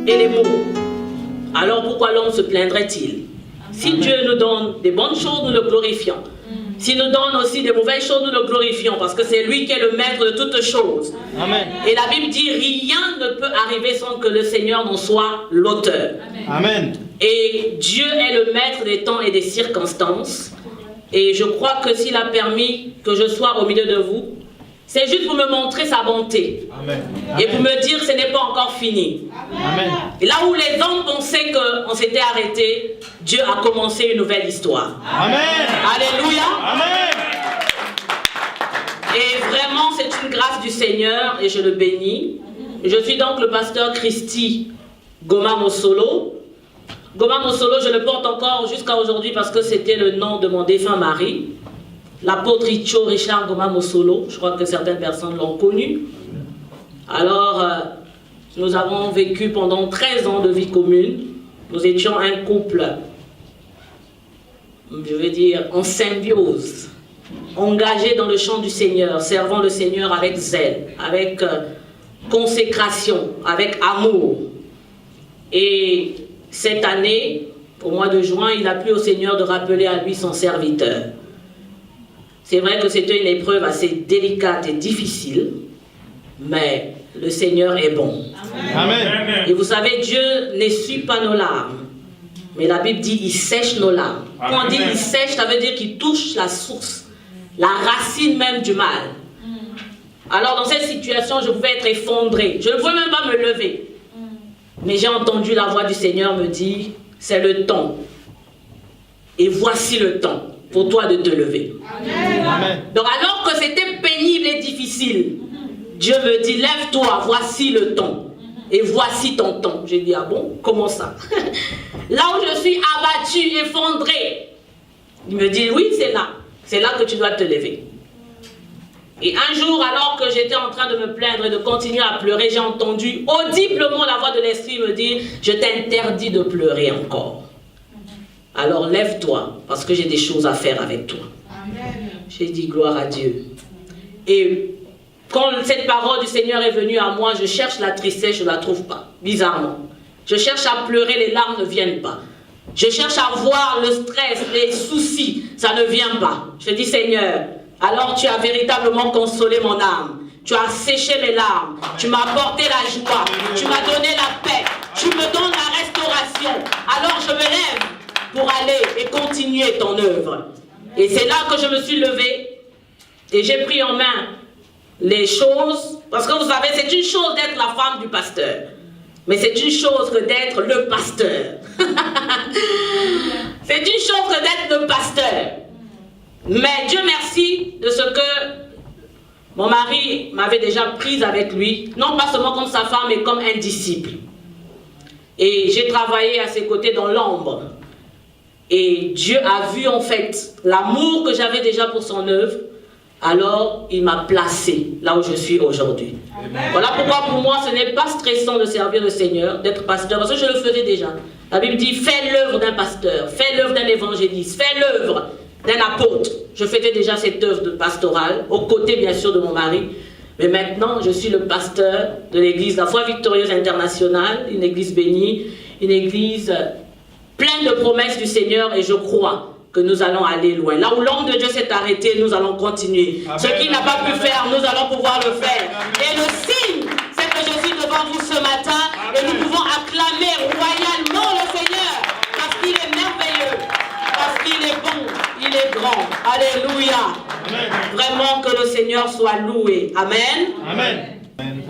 et les maux, alors pourquoi l'homme se plaindrait-il? Si Dieu nous donne des bonnes choses, nous le glorifions. S'il nous donne aussi des mauvaises choses, nous le glorifions, parce que c'est lui qui est le maître de toutes choses. Amen. Et la Bible dit, rien ne peut arriver sans que le Seigneur n'en soit l'auteur. Amen. Et Dieu est le maître des temps et des circonstances. Et je crois que s'il a permis que je sois au milieu de vous, c'est juste pour me montrer sa bonté. Amen. Et pour me dire que ce n'est pas encore fini. Amen. Et là où les hommes pensaient qu'on s'était arrêté, Dieu a commencé une nouvelle histoire. Amen. Alléluia. Amen. Et vraiment, c'est une grâce du Seigneur et je le bénis. Je suis donc le pasteur Christy Goma Mosolo. Goma Mosolo, je le porte encore jusqu'à aujourd'hui parce que c'était le nom de mon défunt mari. L'apôtre Icho Richard Goma Mosolo, je crois que certaines personnes l'ont connu. Alors, nous avons vécu pendant 13 ans de vie commune. Nous étions un couple, je veux dire, en symbiose, engagé dans le champ du Seigneur, servant le Seigneur avec zèle, avec consécration, avec amour. Et cette année, au mois de juin, il a plu au Seigneur de rappeler à lui son serviteur. C'est vrai que c'était une épreuve assez délicate et difficile, mais le Seigneur est bon. Amen. Et vous savez, Dieu n'essuie pas nos larmes, mais la Bible dit il sèche nos larmes. Quand on dit il sèche, ça veut dire qu'il touche la source, la racine même du mal. Alors dans cette situation, je pouvais être effondrée, je ne pouvais même pas me lever. Mais j'ai entendu la voix du Seigneur me dire, c'est le temps. Et voici le temps pour toi de te lever. Amen. Donc alors que c'était pénible et difficile, Dieu me dit, lève-toi, voici le temps. Et voici ton temps. J'ai dit, ah bon, comment ça? Là où je suis abattue, effondrée. Il me dit, oui, c'est là. C'est là que tu dois te lever. Et un jour, alors que j'étais en train de me plaindre et de continuer à pleurer, j'ai entendu audiblement la voix de l'Esprit me dire, je t'interdis de pleurer encore. Alors lève-toi, parce que j'ai des choses à faire avec toi. J'ai dit gloire à Dieu. Et quand cette parole du Seigneur est venue à moi, je cherche la tristesse, je ne la trouve pas, bizarrement. Je cherche à pleurer, les larmes ne viennent pas. Je cherche à voir le stress, les soucis, ça ne vient pas. Je dis Seigneur, alors tu as véritablement consolé mon âme. Tu as séché mes larmes, tu m'as apporté la joie, tu m'as donné la paix, tu me donnes la restauration. Alors je me lève pour aller et continuer ton œuvre. Et c'est là que je me suis levée et j'ai pris en main les choses, parce que vous savez, c'est une chose d'être la femme du pasteur, mais c'est une chose que d'être le pasteur. C'est une chose que d'être le pasteur. Mais Dieu merci de ce que mon mari m'avait déjà prise avec lui, non pas seulement comme sa femme, mais comme un disciple. Et j'ai travaillé à ses côtés dans l'ombre. Et Dieu a vu en fait l'amour que j'avais déjà pour son œuvre. Alors il m'a placé là où je suis aujourd'hui. Voilà pourquoi pour moi ce n'est pas stressant de servir le Seigneur, d'être pasteur, parce que je le faisais déjà. La Bible dit fais l'œuvre d'un pasteur, fais l'œuvre d'un évangéliste, fais l'œuvre d'un apôtre. Je faisais déjà cette œuvre de pastorale, aux côtés bien sûr de mon mari. Mais maintenant je suis le pasteur de l'église La Foi Victorieuse Internationale, une église bénie, une église pleine de promesses du Seigneur, et je crois que nous allons aller loin. Là où l'homme de Dieu s'est arrêté, nous allons continuer. Amen. Ce qu'il n'a pas pu faire, nous allons pouvoir le faire. Et le signe, c'est que je suis devant vous ce matin. Amen. Et nous pouvons acclamer royalement le Seigneur. Parce qu'il est merveilleux. Parce qu'il est bon. Il est grand. Alléluia. Amen. Vraiment que le Seigneur soit loué. Amen. Amen.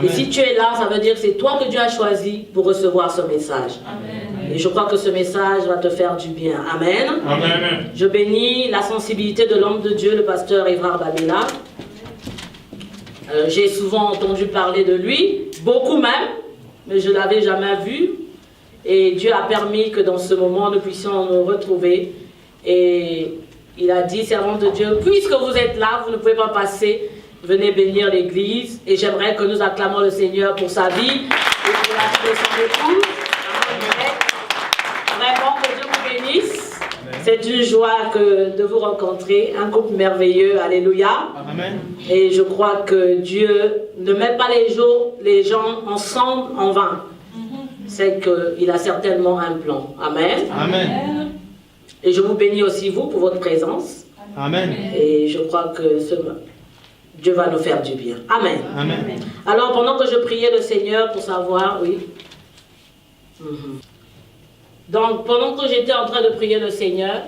Et si tu es là, ça veut dire que c'est toi que Dieu a choisi pour recevoir ce message. Amen. Et je crois que ce message va te faire du bien. Amen. Amen. Je bénis la sensibilité de l'homme de Dieu, le pasteur Évrard Babela. J'ai souvent entendu parler de lui, beaucoup même, mais je ne l'avais jamais vu. Et Dieu a permis que dans ce moment, nous puissions nous retrouver. Et il a dit, servante de Dieu, puisque vous êtes là, vous ne pouvez pas passer, venez bénir l'église. Et j'aimerais que nous acclamons le Seigneur pour sa vie et pour la vie de son époux. Vraiment que Dieu vous bénisse. C'est une joie de vous rencontrer, un couple merveilleux, alléluia. Amen. Et je crois que Dieu ne met pas les gens ensemble en vain. c'est qu'il a certainement un plan. Amen. Amen. Et je vous bénis aussi, vous, pour votre présence. Amen. Et je crois que Dieu va nous faire du bien. Amen. Amen. Alors, pendant que je priais le Seigneur pour savoir, oui. Donc, pendant que j'étais en train de prier le Seigneur,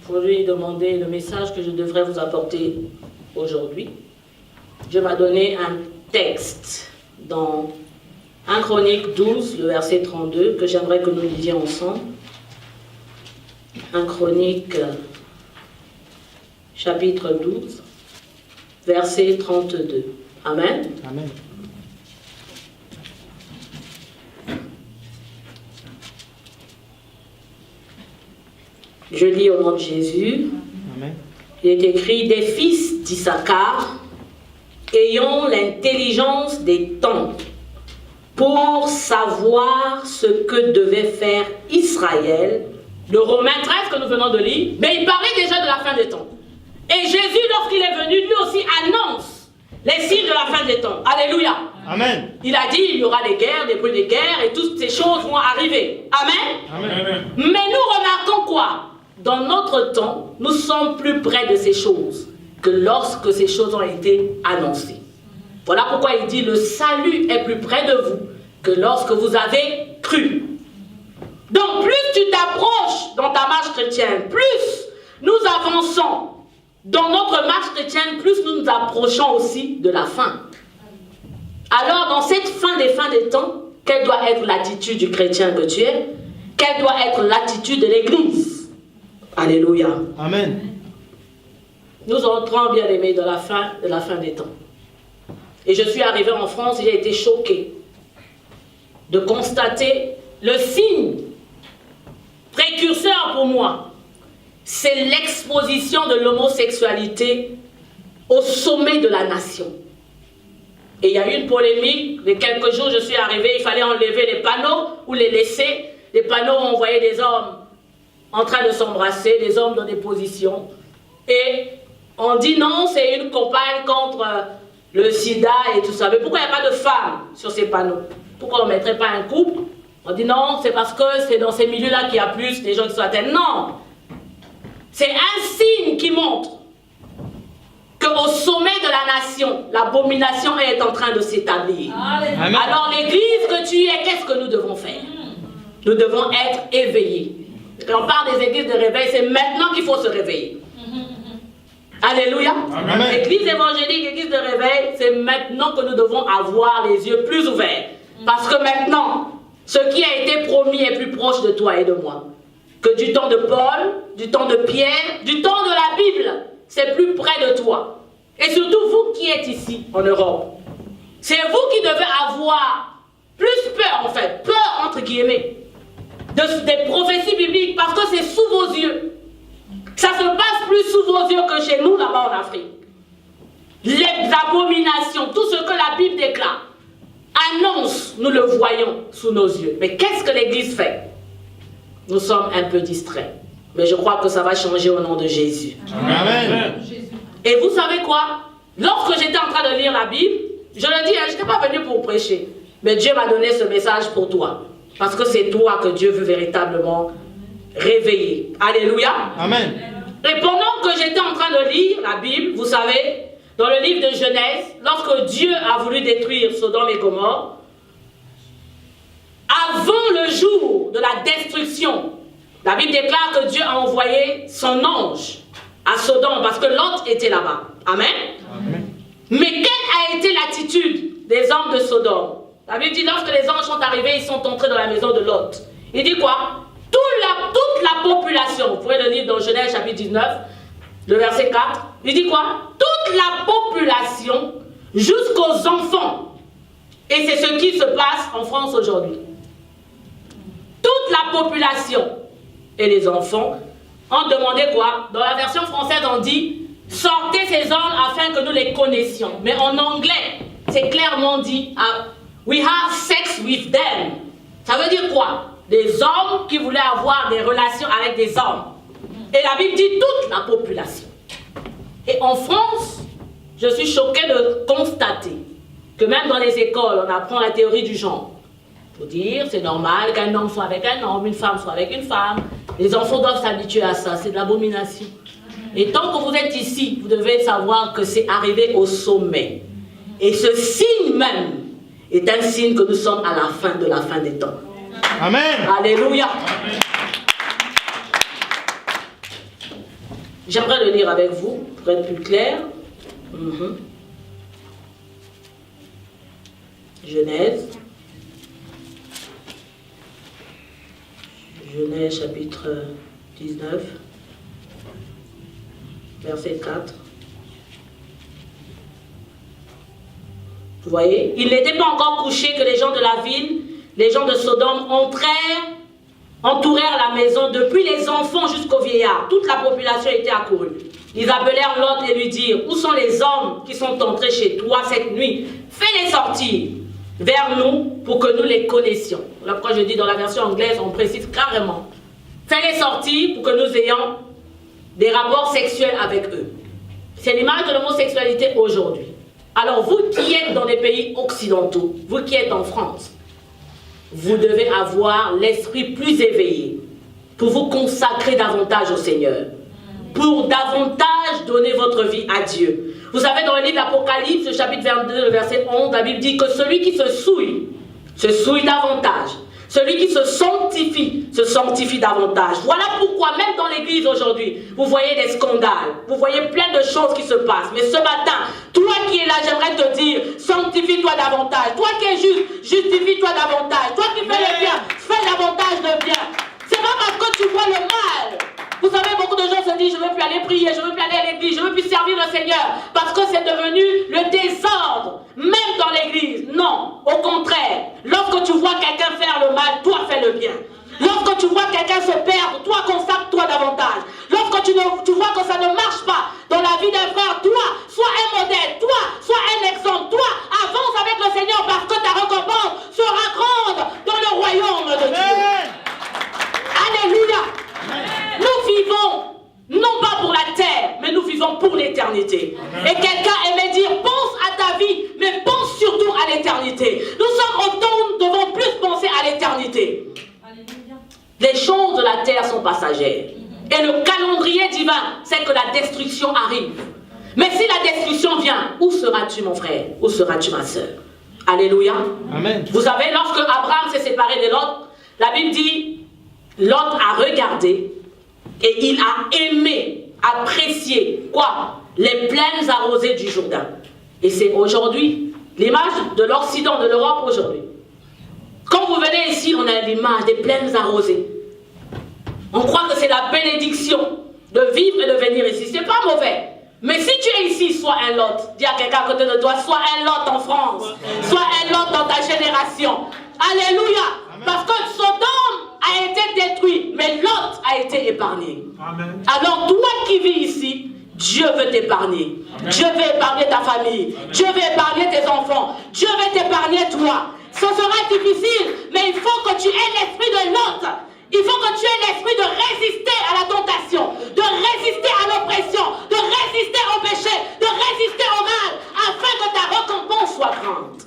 pour lui demander le message que je devrais vous apporter aujourd'hui, Dieu m'a donné un texte dans 1 Chronique 12, le verset 32, que j'aimerais que nous lisions ensemble. 1 Chronique, chapitre 12, verset 32. Amen. Amen. Je lis au nom de Jésus. Amen. Il est écrit: des fils d'Issachar, ayant l'intelligence des temps, pour savoir ce que devait faire Israël. De Romains 13 que nous venons de lire, mais il parlait déjà de la fin des temps. Et Jésus, lorsqu'il est venu, lui aussi annonce les signes de la fin des temps. Alléluia. Amen. Il a dit, il y aura des guerres, des bruits de guerre, et toutes ces choses vont arriver. Amen. Amen. Mais nous remarquons quoi? Dans notre temps, nous sommes plus près de ces choses que lorsque ces choses ont été annoncées. Voilà pourquoi il dit, le salut est plus près de vous que lorsque vous avez cru. Donc plus tu t'approches dans ta marche chrétienne, plus nous avançons dans notre marche chrétienne, plus nous nous approchons aussi de la fin. Alors dans cette fin des temps, quelle doit être l'attitude du chrétien que tu es? Quelle doit être l'attitude de l'Église? Alléluia. Amen. Nous entrons, bien aimés, dans la fin des temps. Et je suis arrivé en France et j'ai été choqué de constater le signe précurseur pour moi. C'est l'exposition de l'homosexualité au sommet de la nation. Et il y a eu une polémique. Il y a quelques jours, je suis arrivé, il fallait enlever les panneaux ou les laisser. Les panneaux, on voyait des hommes en train de s'embrasser, des hommes dans des positions. Et on dit non, c'est une campagne contre le sida et tout ça. Mais pourquoi il n'y a pas de femmes sur ces panneaux? Pourquoi on ne mettrait pas un couple? On dit non, c'est parce que c'est dans ces milieux-là qu'il y a plus des gens qui sont atteints. Non! C'est un signe qui montre qu'au sommet de la nation, l'abomination est en train de s'établir. Alors l'église que tu es, qu'est-ce que nous devons faire? Nous devons être éveillés. Quand on parle des églises de réveil, c'est maintenant qu'il faut se réveiller. Alléluia. Amen. L'église évangélique, l'église de réveil, c'est maintenant que nous devons avoir les yeux plus ouverts. Parce que maintenant, ce qui a été promis est plus proche de toi et de moi que du temps de Paul, du temps de Pierre, du temps de la Bible. C'est plus près de toi. Et surtout vous qui êtes ici en Europe. C'est vous qui devez avoir plus peur en fait, peur entre guillemets, des prophéties bibliques parce que c'est sous vos yeux. Ça se passe plus sous vos yeux que chez nous là-bas en Afrique. Les abominations, tout ce que la Bible déclare, annonce, nous le voyons sous nos yeux. Mais qu'est-ce que l'Église fait? Nous sommes un peu distraits. Mais je crois que ça va changer au nom de Jésus. Amen. Et vous savez quoi? Lorsque j'étais en train de lire la Bible, je le dis, je n'étais pas venu pour prêcher. Mais Dieu m'a donné ce message pour toi. Parce que c'est toi que Dieu veut véritablement réveiller. Alléluia. Amen. Et pendant que j'étais en train de lire la Bible, vous savez, dans le livre de Genèse, lorsque Dieu a voulu détruire Sodome et Gomorrhe, avant le jour de la destruction, la Bible déclare que Dieu a envoyé son ange à Sodome parce que Lot était là-bas. Amen. Amen. Mais quelle a été l'attitude des hommes de Sodome? La Bible dit lorsque les anges sont arrivés, ils sont entrés dans la maison de Lot. Il dit quoi? Toute la population, vous pouvez le lire dans Genèse chapitre 19, le verset 4, il dit quoi? Toute la population jusqu'aux enfants. Et c'est ce qui se passe en France aujourd'hui. Toute la population et les enfants ont demandé quoi? Dans la version française, on dit « Sortez ces hommes afin que nous les connaissions ». Mais en anglais, c'est clairement dit « We have sex with them ». Ça veut dire quoi? Des hommes qui voulaient avoir des relations avec des hommes. Et la Bible dit toute la population. Et en France, je suis choquée de constater que même dans les écoles, on apprend la théorie du genre. Il faut dire, c'est normal qu'un homme soit avec un homme, une femme soit avec une femme. Les enfants doivent s'habituer à ça, c'est de l'abomination. Et tant que vous êtes ici, vous devez savoir que c'est arrivé au sommet. Et ce signe même est un signe que nous sommes à la fin de la fin des temps. Amen. Alléluia. Amen. J'aimerais le lire avec vous, pour être plus clair. Genèse. Genèse chapitre 19, verset 4. Vous voyez, il n'était pas encore couché que les gens de la ville, les gens de Sodome entourèrent la maison, depuis les enfants jusqu'aux vieillards. Toute la population était accourue. Ils appelèrent Lot et lui dirent, où sont les hommes qui sont entrés chez toi cette nuit? Fais-les sortir vers nous pour que nous les connaissions. Voilà pourquoi je dis dans la version anglaise, on précise carrément. Fais-les sortir pour que nous ayons des rapports sexuels avec eux. C'est l'image de l'homosexualité aujourd'hui. Alors vous qui êtes dans les pays occidentaux, vous qui êtes en France, vous devez avoir l'esprit plus éveillé pour vous consacrer davantage au Seigneur, pour davantage donner votre vie à Dieu. Vous savez, dans le livre d'Apocalypse, le chapitre 22, le verset 11, la Bible dit que celui qui se souille davantage. Celui qui se sanctifie davantage. Voilà pourquoi, même dans l'église aujourd'hui, vous voyez des scandales, vous voyez plein de choses qui se passent. Mais ce matin, toi qui es là, j'aimerais te dire, sanctifie-toi davantage. Toi qui es juste, justifie-toi davantage. Toi qui fais le bien, fais davantage de bien. C'est pas parce que tu vois le mal. Vous savez, beaucoup de gens se disent, je ne veux plus aller prier, je ne veux plus aller à l'église, je ne veux plus servir le Seigneur, parce que c'est devenu le désordre, même dans l'église. Non, au contraire, lorsque tu vois quelqu'un faire le mal, toi fais le bien. Lorsque tu vois quelqu'un se perdre, toi consacre-toi davantage. Lorsque tu vois que ça ne marche pas dans la vie d'un frère, toi, sois un modèle, toi, sois un exemple, toi, avance avec le Seigneur, parce que ta récompense sera grande dans le royaume de Dieu. Alléluia. Nous vivons, non pas pour la terre, mais nous vivons pour l'éternité. Et quelqu'un aimait dire, pense à ta vie, mais pense surtout à l'éternité. Nous sommes au temps où nous devons plus penser à l'éternité. Les choses de la terre sont passagères. Et le calendrier divin, c'est que la destruction arrive. Mais si la destruction vient, où seras-tu mon frère? Où seras-tu ma soeur? Alléluia. Amen. Vous savez, lorsque Abraham s'est séparé de Lot, la Bible dit, Lot a regardé et il a aimé, apprécié, quoi? Les plaines arrosées du Jourdain. Et c'est aujourd'hui l'image de l'Occident, de l'Europe aujourd'hui. Quand vous venez ici, on a l'image des plaines arrosées. On croit que c'est la bénédiction de vivre et de venir ici. C'est pas mauvais. Mais si tu es ici, sois un Lot. Dis à quelqu'un à côté de toi, sois un Lot en France. Sois un Lot dans ta génération. Alléluia. Parce que Sodome a été détruit, mais Lot a été épargné. Amen. Alors toi qui vis ici, Dieu veut t'épargner. Dieu veut épargner ta famille. Dieu veut épargner tes enfants. Dieu veut t'épargner toi. Ce sera difficile, mais il faut que tu aies l'esprit de Lot. Il faut que tu aies l'esprit de résister à la tentation, de résister à l'oppression, de résister au péché, de résister au mal, afin que ta récompense soit grande.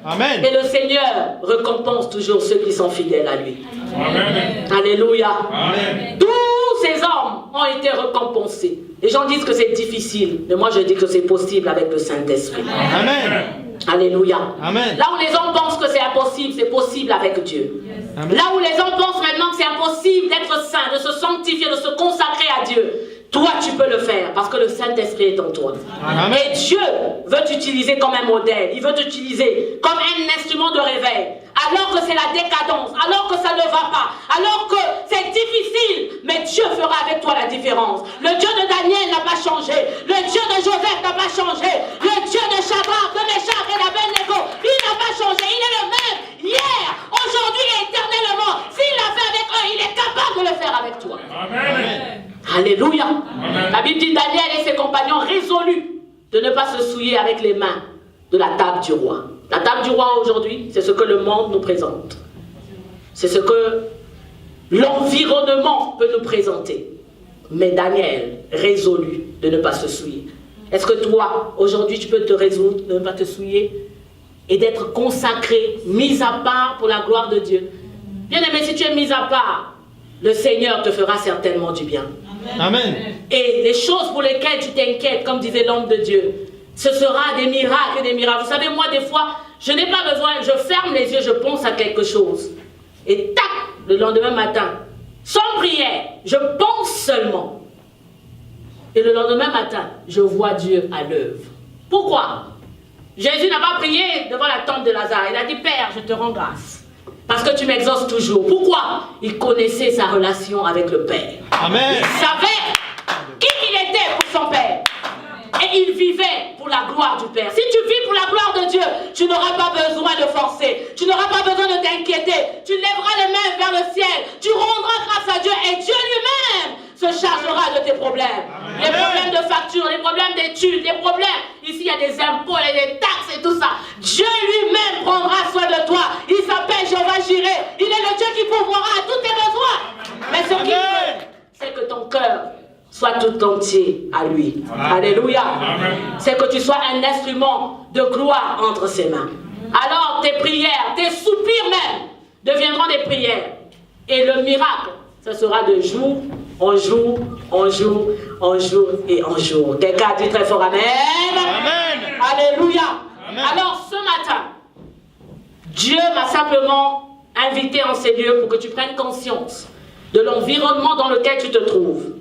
Amen. Et le Seigneur récompense toujours ceux qui sont fidèles à lui. Amen. Alléluia. Amen. Tous ces hommes ont été récompensés. Les gens disent que c'est difficile, mais moi je dis que c'est possible avec le Saint-Esprit. Amen. Alléluia. Amen. Là où les hommes pensent que c'est impossible, c'est possible avec Dieu. Amen. Là où les hommes pensent maintenant que c'est impossible d'être saint, de se sanctifier, de se consacrer à Dieu, toi tu peux le faire parce que le Saint-Esprit est en toi. Amen. Et Dieu veut t'utiliser comme un modèle, il veut t'utiliser comme un instrument de réveil. Alors que c'est la décadence, alors que ça ne va pas, alors que c'est difficile, mais Dieu fera avec toi la différence. Le Dieu de Daniel n'a pas changé, le Dieu de Joseph n'a pas changé, le Dieu de Shadrach, de Meshach et d'Abednego, il n'a pas changé, il est le même hier, aujourd'hui et éternellement. S'il l'a fait avec eux, il est capable de le faire avec toi. Amen. Alléluia. Amen. La Bible dit Daniel et ses compagnons résolus de ne pas se souiller avec les mains de la table du roi. La table du roi aujourd'hui, c'est ce que le monde nous présente. C'est ce que l'environnement peut nous présenter. Mais Daniel, résolu de ne pas se souiller. Est-ce que toi, aujourd'hui, tu peux te résoudre de ne pas te souiller? et d'être consacré, mis à part pour la gloire de Dieu. Bien-aimé, si tu es mis à part, le Seigneur te fera certainement du bien. Amen. Et les choses pour lesquelles tu t'inquiètes, comme disait l'homme de Dieu, ce sera des miracles et des miracles. Vous savez, moi, des fois, je n'ai pas besoin, je ferme les yeux, je pense à quelque chose. Et tac, le lendemain matin, sans prière, je pense seulement. Et le lendemain matin, je vois Dieu à l'œuvre. Pourquoi? Jésus n'a pas prié devant la tombe de Lazare. Il a dit, Père, je te rends grâce. Parce que tu m'exauces toujours. Pourquoi? Il connaissait sa relation avec le Père. Amen. Il savait qui il était pour son Père. Et il vivait pour la gloire du Père. Si tu vis pour la gloire de Dieu, tu n'auras pas besoin de forcer. Tu n'auras pas besoin de t'inquiéter. Tu lèveras les mains vers le ciel. Tu rendras grâce à Dieu. Et Dieu lui-même se chargera de tes problèmes. Les problèmes de facture, les problèmes d'études, les problèmes. Ici, il y a des impôts, il y a des taxes et tout ça. Dieu lui-même prendra soin de toi. Il s'appelle Jéhovah Jireh. Il est le Dieu qui pourvoira à tous tes besoins. Mais ce qu'il veut, c'est que ton cœur soit tout entier à lui. Amen. Alléluia. C'est que tu sois un instrument de gloire entre ses mains. Alors tes prières, tes soupirs même, deviendront des prières. Et le miracle, ce sera de jour en jour, en jour, en jour et en jour. Quelqu'un dit très fort Amen. Amen. Alléluia. Amen. Alors ce matin, Dieu m'a simplement invité en ces lieux pour que tu prennes conscience de l'environnement dans lequel tu te trouves.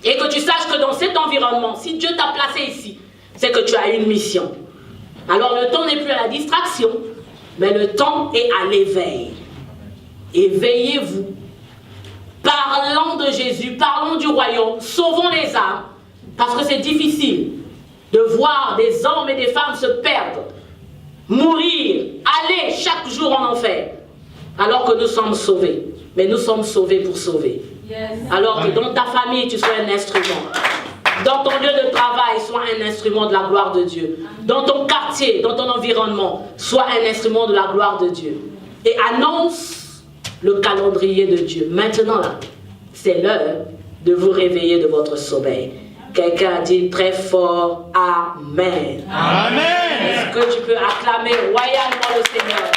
Et que tu saches que dans cet environnement, si Dieu t'a placé ici, c'est que tu as une mission. Alors le temps n'est plus à la distraction, mais le temps est à l'éveil. Éveillez-vous. Parlons de Jésus, parlons du royaume, sauvons les âmes, parce que c'est difficile de voir des hommes et des femmes se perdre, mourir, aller chaque jour en enfer, alors que nous sommes sauvés. Mais nous sommes sauvés pour sauver. Alors que dans ta famille, tu sois un instrument. Dans ton lieu de travail, sois un instrument de la gloire de Dieu. Dans ton quartier, dans ton environnement, sois un instrument de la gloire de Dieu. Et annonce le calendrier de Dieu. Maintenant, là, c'est l'heure de vous réveiller de votre sommeil. Quelqu'un dit très fort Amen. Amen. Est-ce que tu peux acclamer royalement le Seigneur?